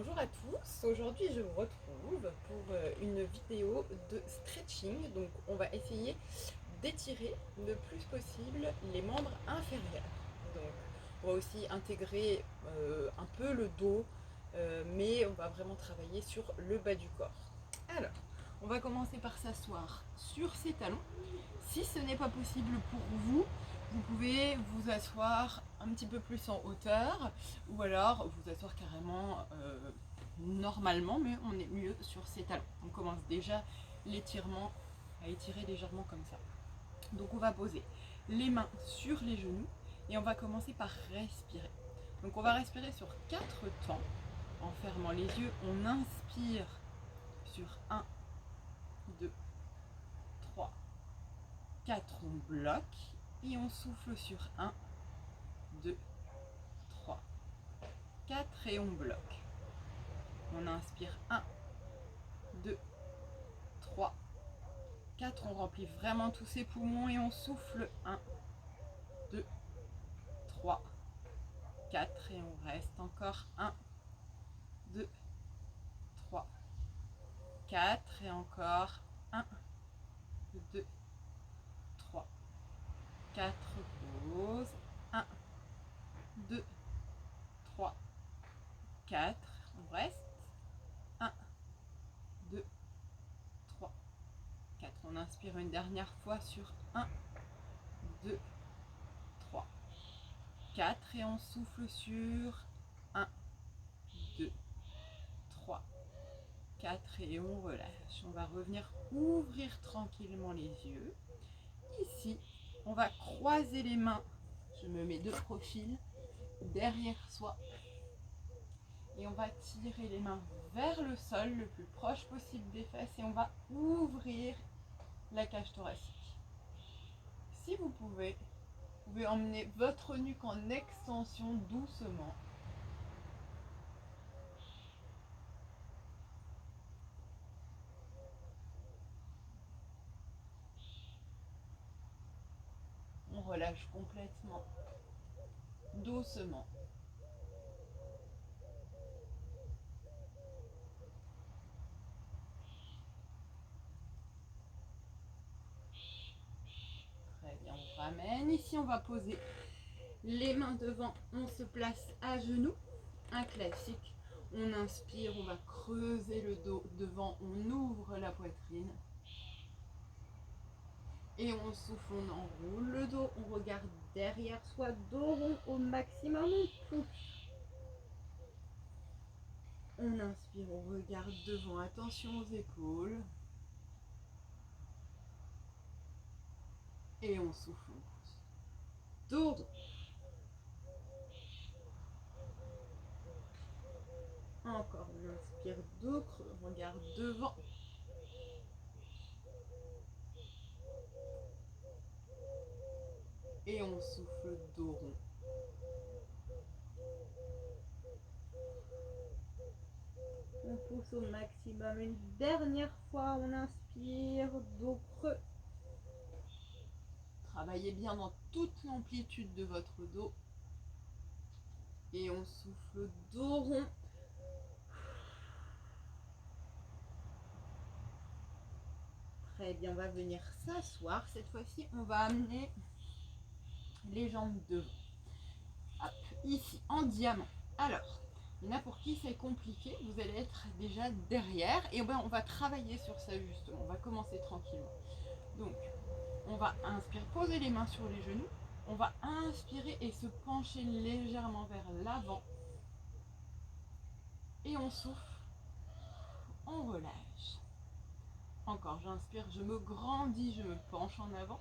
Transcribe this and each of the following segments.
Bonjour à tous, aujourd'hui je vous retrouve pour une vidéo de stretching. Donc on va essayer d'étirer le plus possible les membres inférieurs. Donc on va aussi intégrer un peu le dos, mais on va vraiment travailler sur le bas du corps. Alors, on va commencer par s'asseoir sur ses talons. Si ce n'est pas possible pour vous, vous pouvez vous asseoir un petit peu plus en hauteur ou alors vous asseoir carrément normalement, mais on est mieux sur ses talons. On commence déjà l'étirement à étirer légèrement comme ça. Donc on va poser les mains sur les genoux et on va commencer par respirer. Donc on va respirer sur 4 temps en fermant les yeux. On inspire sur 1, 2, 3, 4, on bloque et on souffle sur 1, 2, 3, 4 et on bloque. On inspire 1, 2, 3, 4, on remplit vraiment tous ses poumons et on souffle 1, 2, 3, 4 et on reste encore 1, 2, 3, 4 et encore 1, 2, 3, 4, pause, 1, 2, 3, 4, on reste, 1, 2, 3, 4, on inspire une dernière fois sur 1, 2, 3, 4 et on souffle sur 1, 2, 3, 4 et on relâche. On va revenir ouvrir tranquillement les yeux. Ici, on va croiser les mains. Je me mets de profil derrière soi. Et on va tirer les mains vers le sol, le plus proche possible des fesses. Et on va ouvrir la cage thoracique. Si vous pouvez emmener votre nuque en extension doucement. On relâche complètement, doucement. Très bien, on ramène. Ici, on va poser les mains devant. On se place à genoux. Un classique. On inspire, on va creuser le dos devant. On ouvre la poitrine. Et on souffle, on enroule le dos. On regarde derrière soi, dos rond au maximum. On pousse. On inspire, on regarde devant. Attention aux épaules. Et on souffle, on pousse. Dos rond. Encore, on inspire, dos creux, on regarde devant. Et on souffle, dos rond. On pousse au maximum. Une dernière fois, on inspire, dos creux. Travaillez bien dans toute l'amplitude de votre dos. Et on souffle, dos rond. Très bien, on va venir s'asseoir. Cette fois-ci, on va amener les jambes devant. Hop, ici, en diamant. Alors, il y en a pour qui c'est compliqué. Vous allez être déjà derrière. Et on va travailler sur ça justement. On va commencer tranquillement. Donc, on va inspirer, poser les mains sur les genoux. On va inspirer et se pencher légèrement vers l'avant. Et on souffle. On relâche. Encore, j'inspire, je me grandis, je me penche en avant.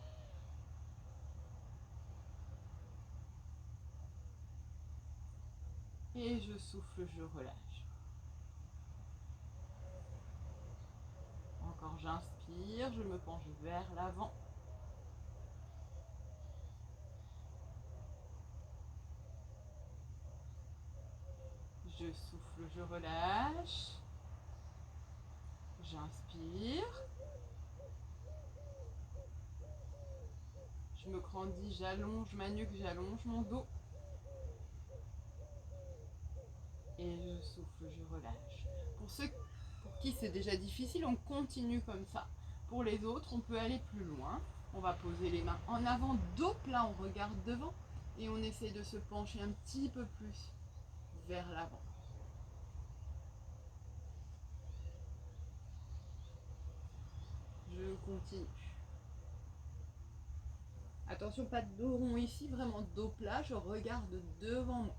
Et je souffle, je relâche. Encore, j'inspire, je me penche vers l'avant. Je souffle, je relâche. J'inspire. Je me grandis, j'allonge ma nuque, j'allonge mon dos. Et je souffle, je relâche. Pour ceux pour qui c'est déjà difficile, on continue comme ça. Pour les autres, on peut aller plus loin. On va poser les mains en avant, dos plat, on regarde devant et on essaie de se pencher un petit peu plus vers l'avant. Je continue. Attention, pas de dos rond ici, vraiment dos plat, je regarde devant moi.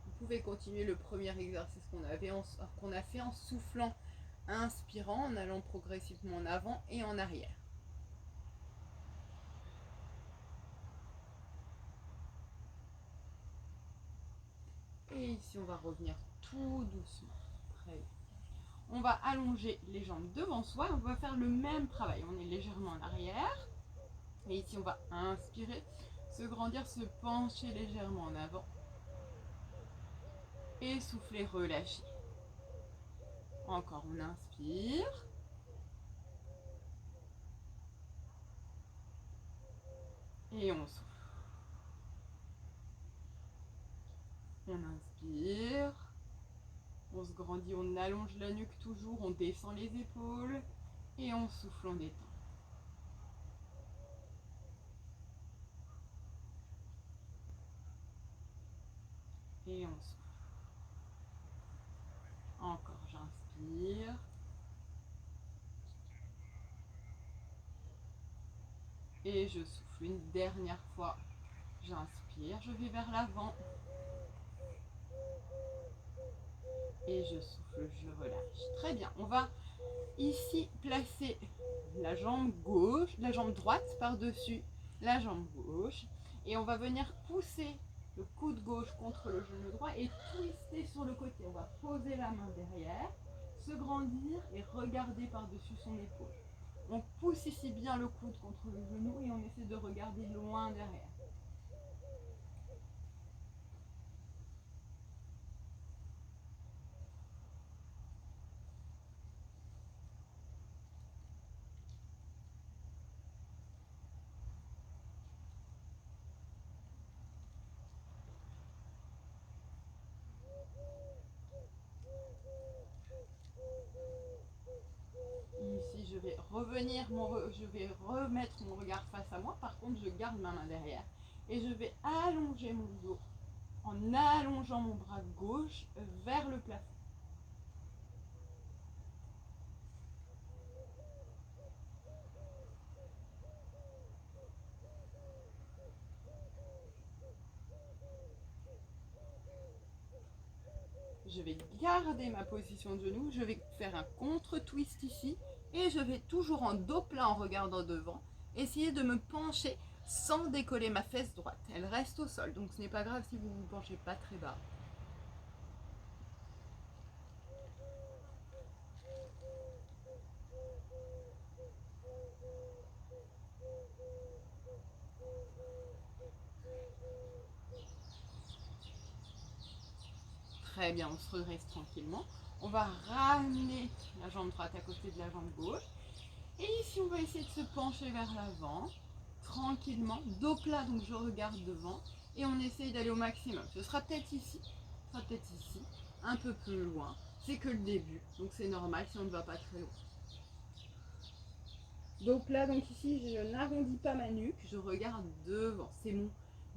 Vous pouvez continuer le premier exercice qu'on a fait en soufflant, inspirant, en allant progressivement en avant et en arrière. Et ici, on va revenir tout doucement. Très bien. On va allonger les jambes devant soi. On va faire le même travail. On est légèrement en arrière. Et ici, on va inspirer, se grandir, se pencher légèrement en avant. Et souffler, relâcher. Encore, on inspire. Et on souffle. On inspire. On se grandit, on allonge la nuque toujours, on descend les épaules. Et on souffle, on détend. Et on souffle. Encore, j'inspire. Et je souffle une dernière fois. J'inspire, je vais vers l'avant. Et je souffle, je relâche. Très bien, on va ici placer la jambe gauche, la jambe droite par-dessus la jambe gauche. Et on va venir pousser le coude gauche contre le genou droit et twister sur le côté. On va poser la main derrière, se grandir et regarder par-dessus son épaule. On pousse ici bien le coude contre le genou et on essaie de regarder loin derrière. Ici, je vais remettre mon regard face à moi. Par contre, je garde ma main derrière et je vais allonger mon dos en allongeant mon bras gauche vers le plafond. Je vais garder ma position de genou, je vais faire un contre-twist ici et je vais toujours en dos plat en regardant devant, essayer de me pencher sans décoller ma fesse droite. Elle reste au sol, donc ce n'est pas grave si vous ne vous penchez pas très bas. Très bien, on se redresse tranquillement. On va ramener la jambe droite à côté de la jambe gauche. Et ici, on va essayer de se pencher vers l'avant, tranquillement, dos plat, donc je regarde devant. Et on essaye d'aller au maximum. Ce sera peut-être ici, un peu plus loin. C'est que le début, donc c'est normal si on ne va pas très loin. Dos plat, donc ici, je n'arrondis pas ma nuque, je regarde devant. C'est mon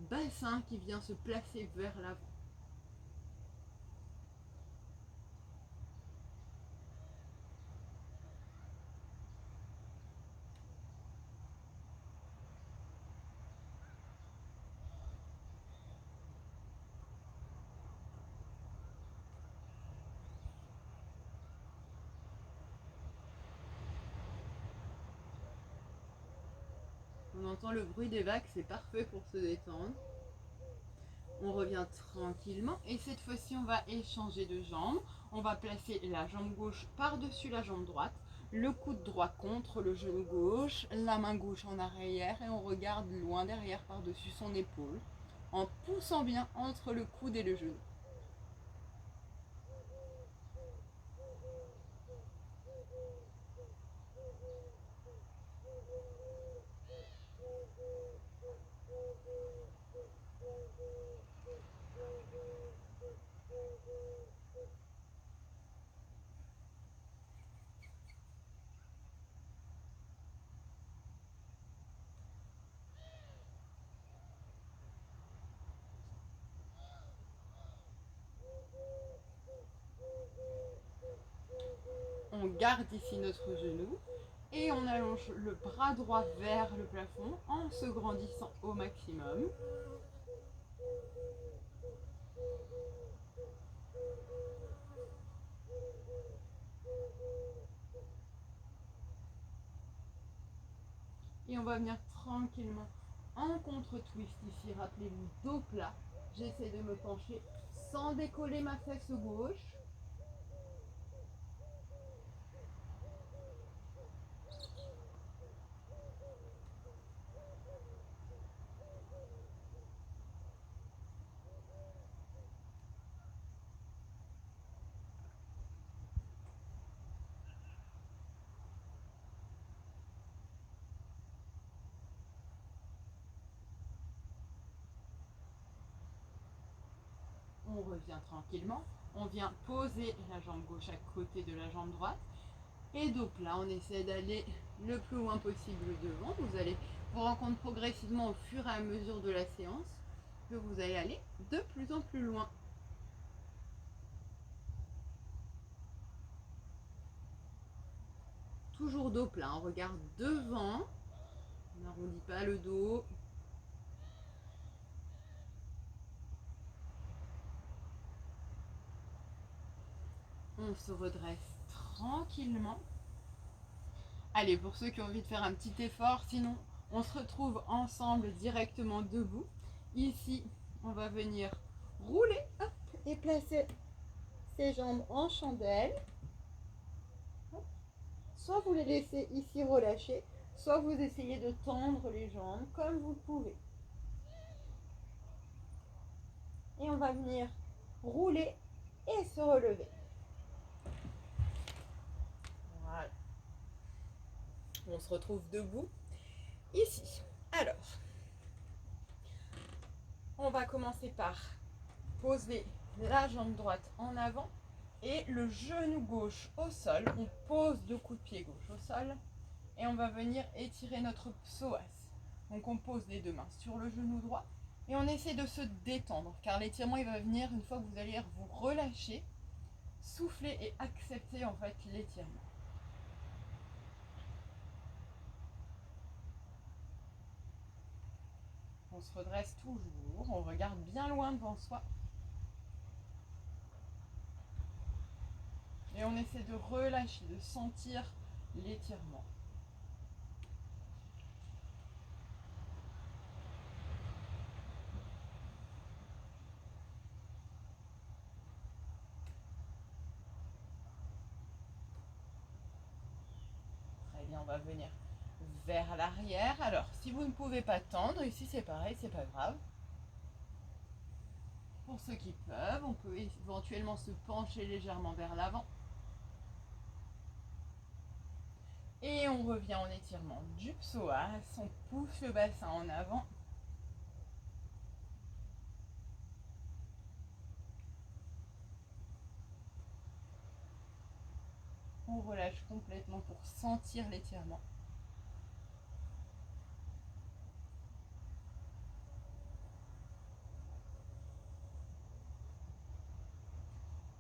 bassin qui vient se placer vers l'avant. On entend le bruit des vagues, c'est parfait pour se détendre. On revient tranquillement et cette fois-ci on va échanger de jambes. On va placer la jambe gauche par-dessus la jambe droite, le coude droit contre le genou gauche, la main gauche en arrière et on regarde loin derrière par-dessus son épaule en poussant bien entre le coude et le genou. On garde ici notre genou et on allonge le bras droit vers le plafond en se grandissant au maximum. Et on va venir tranquillement en contre-twist ici. Rappelez-vous, dos plat. J'essaie de me pencher sans décoller ma fesse gauche. On revient tranquillement. On vient poser la jambe gauche à côté de la jambe droite. Et dos plat, on essaie d'aller le plus loin possible devant. Vous allez vous rendre compte progressivement au fur et à mesure de la séance que vous allez aller de plus en plus loin. Toujours dos plat, on regarde devant, on n'arrondit pas le dos. On se redresse tranquillement. Allez, pour ceux qui ont envie de faire un petit effort, sinon on se retrouve ensemble directement debout. Ici, on va venir rouler hop, et placer ses jambes en chandelle. Hop. Soit vous les laissez ici relâcher, soit vous essayez de tendre les jambes comme vous pouvez. Et on va venir rouler et se relever. Voilà. On se retrouve debout ici. Alors, on va commencer par poser la jambe droite en avant et le genou gauche au sol. On pose le coup de pied gauche au sol et on va venir étirer notre psoas. Donc on pose les deux mains sur le genou droit et on essaie de se détendre car l'étirement il va venir une fois que vous allez vous relâcher, souffler et accepter en fait l'étirement. On se redresse toujours, on regarde bien loin devant soi. Et on essaie de relâcher, de sentir l'étirement. Très bien, on va venir vers l'arrière. Alors, si vous ne pouvez pas tendre, ici c'est pareil, c'est pas grave. Pour ceux qui peuvent, on peut éventuellement se pencher légèrement vers l'avant. Et on revient en étirement du psoas, on pousse le bassin en avant. On relâche complètement pour sentir l'étirement.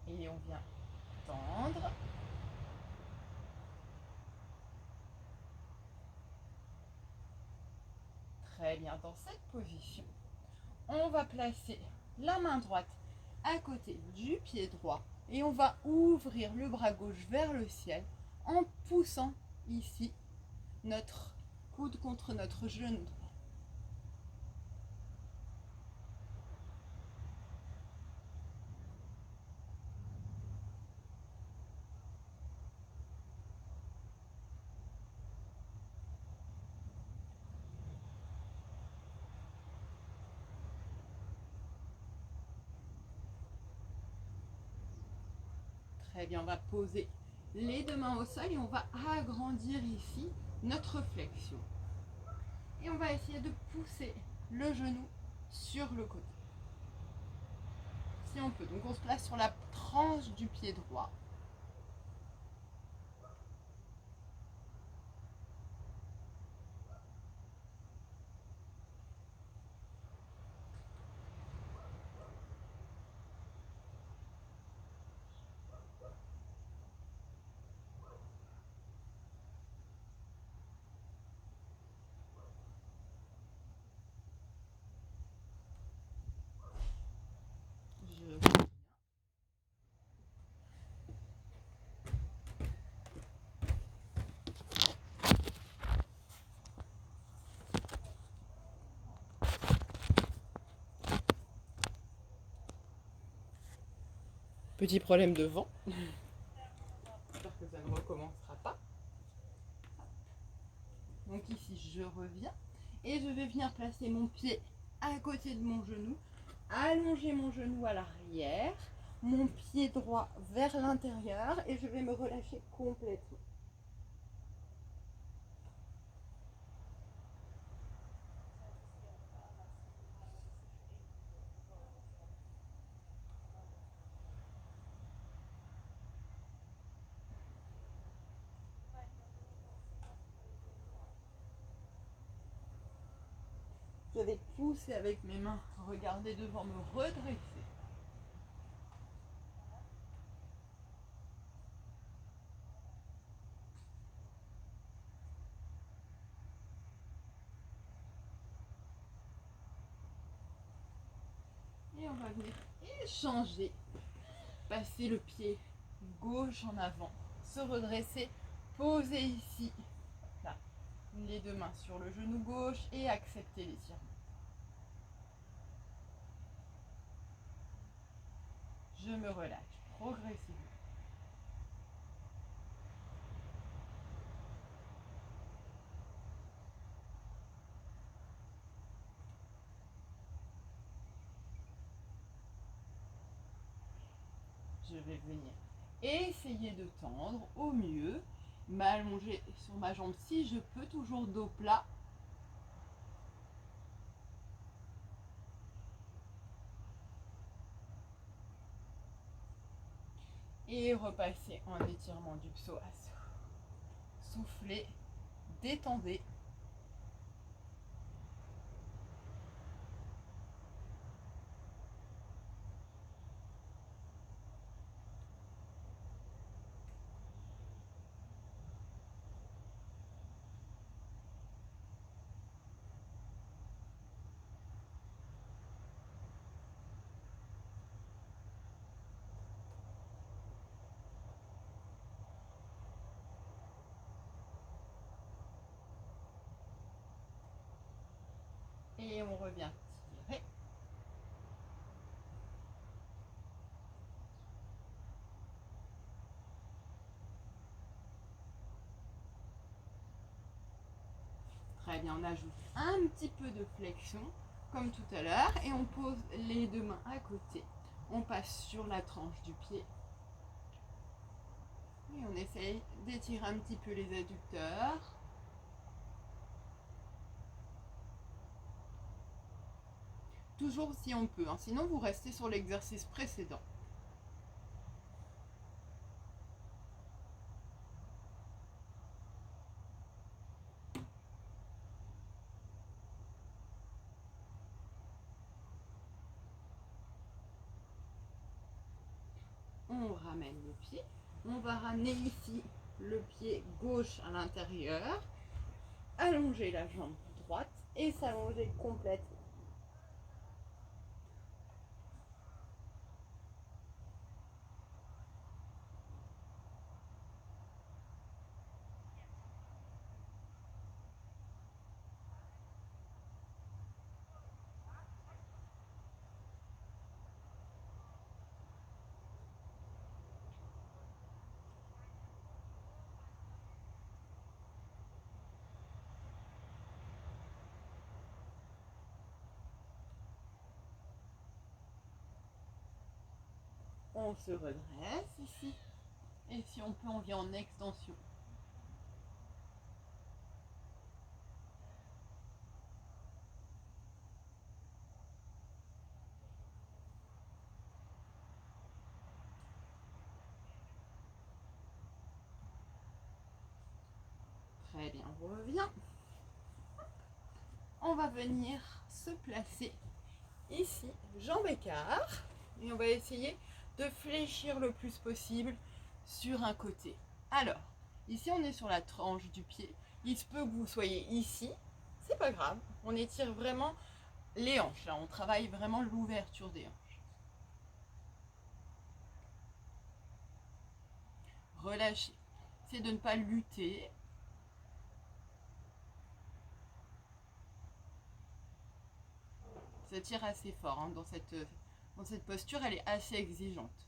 Et on vient tendre. Très bien, dans cette position, on va placer la main droite à côté du pied droit et on va ouvrir le bras gauche vers le ciel en poussant ici notre coude contre notre genou droit. Très bien, on va poser les deux mains au sol et on va agrandir ici notre flexion. Et on va essayer de pousser le genou sur le côté. Si on peut. Donc on se place sur la tranche du pied droit. Petit problème de vent. J'espère que ça ne recommencera pas. Donc ici, je reviens et je vais venir placer mon pied à côté de mon genou, allonger mon genou à l'arrière, mon pied droit vers l'intérieur et je vais me relâcher complètement. Je vais pousser avec mes mains, regarder devant, me redresser. Et on va venir échanger. Passer le pied gauche en avant, se redresser, poser ici, là, les deux mains sur le genou gauche et accepter l'étirement. Je me relâche progressivement. Je vais venir essayer de tendre au mieux, m'allonger sur ma jambe si je peux, toujours dos plat. Et repasser en étirement du psoas. Soufflez, détendez. Et on revient tirer. Très bien, on ajoute un petit peu de flexion, comme tout à l'heure, et on pose les deux mains à côté. On passe sur la tranche du pied. Et on essaye d'étirer un petit peu les adducteurs. Toujours si on peut, hein. Sinon vous restez sur l'exercice précédent. On ramène le pied. On va ramener ici le pied gauche à l'intérieur, allonger la jambe droite et s'allonger complètement. On se redresse ici. Et si on peut, on vient en extension. Très bien, on revient. On va venir se placer ici, jambes écart. Et on va essayer de fléchir le plus possible sur un côté. Alors, ici on est sur la tranche du pied. Il se peut que vous soyez ici. C'est pas grave. On étire vraiment les hanches. Là, on travaille vraiment l'ouverture des hanches. Relâchez. C'est de ne pas lutter. Ça tire assez fort hein, dans cette posture, elle est assez exigeante.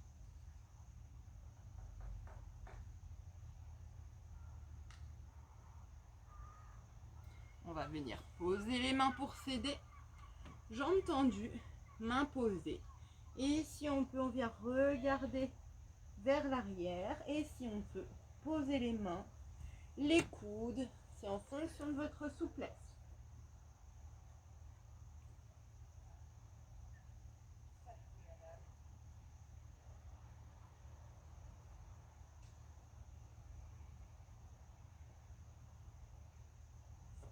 va venir poser les mains pour s'aider. Jambes tendues, mains posées. Et si on peut, on vient regarder vers l'arrière. Et si on peut, poser les mains, les coudes. C'est en fonction de votre souplesse.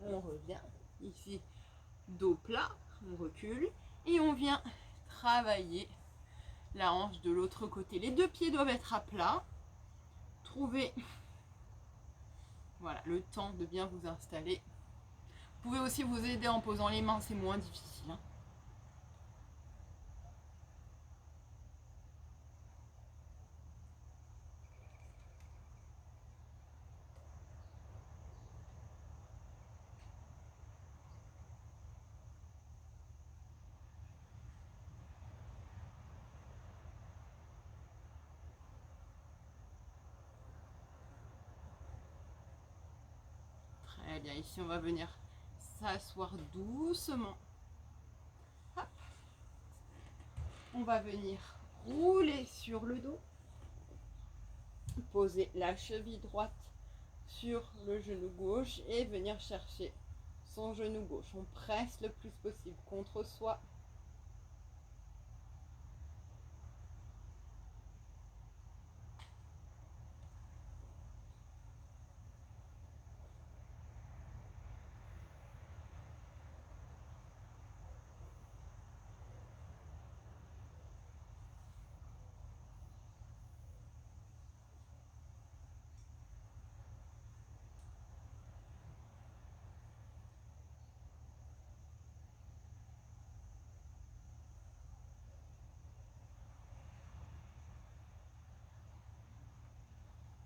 On revient ici, dos plat, on recule et on vient travailler la hanche de l'autre côté. Les deux pieds doivent être à plat. Trouvez voilà, le temps de bien vous installer. Vous pouvez aussi vous aider en posant les mains, c'est moins difficile. Hein. Très bien, ici on va venir s'asseoir doucement. Hop. On va venir rouler sur le dos. Poser la cheville droite sur le genou gauche et venir chercher son genou gauche. On presse le plus possible contre soi.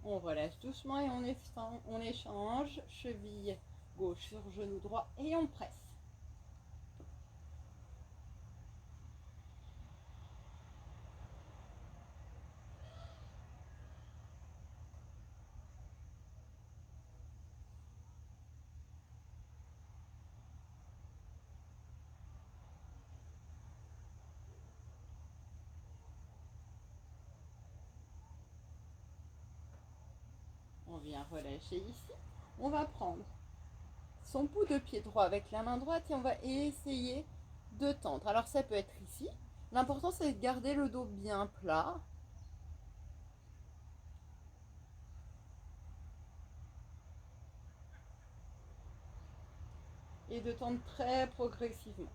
On relâche doucement et on échange cheville gauche sur genou droit et on presse. On vient relâcher ici. On va prendre son bout de pied droit avec la main droite et on va essayer de tendre. Alors ça peut être ici. L'important c'est de garder le dos bien plat. Et de tendre très progressivement.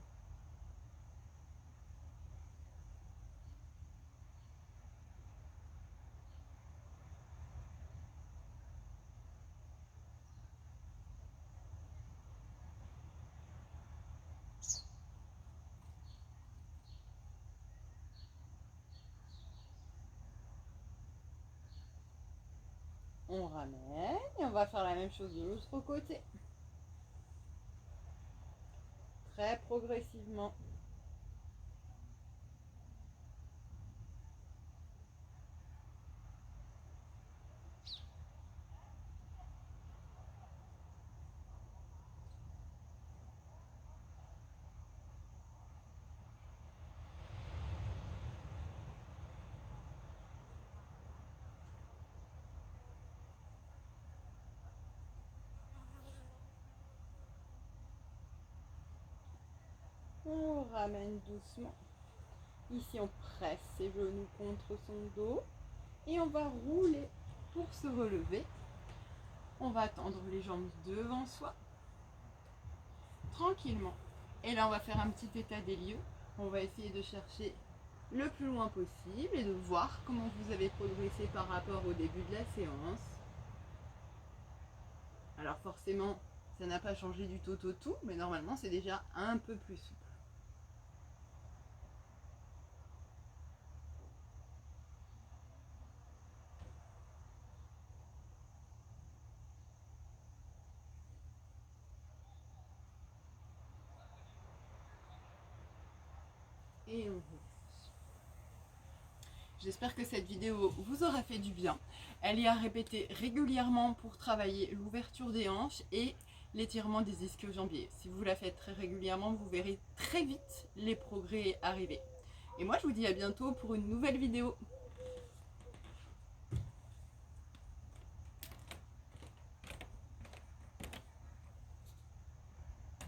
On ramène et on va faire la même chose de l'autre côté. Très progressivement. On ramène doucement. Ici, on presse ses genoux contre son dos et on va rouler pour se relever. On va tendre les jambes devant soi, tranquillement. Et là, on va faire un petit état des lieux. On va essayer de chercher le plus loin possible et de voir comment vous avez progressé par rapport au début de la séance. Alors forcément, ça n'a pas changé du tout au tout, mais normalement, c'est déjà un peu plus souple. Et on relâche. J'espère que cette vidéo vous aura fait du bien. Elle est à répéter régulièrement pour travailler l'ouverture des hanches et l'étirement des ischio-jambiers. Si vous la faites très régulièrement, vous verrez très vite les progrès arriver. Et moi, je vous dis à bientôt pour une nouvelle vidéo.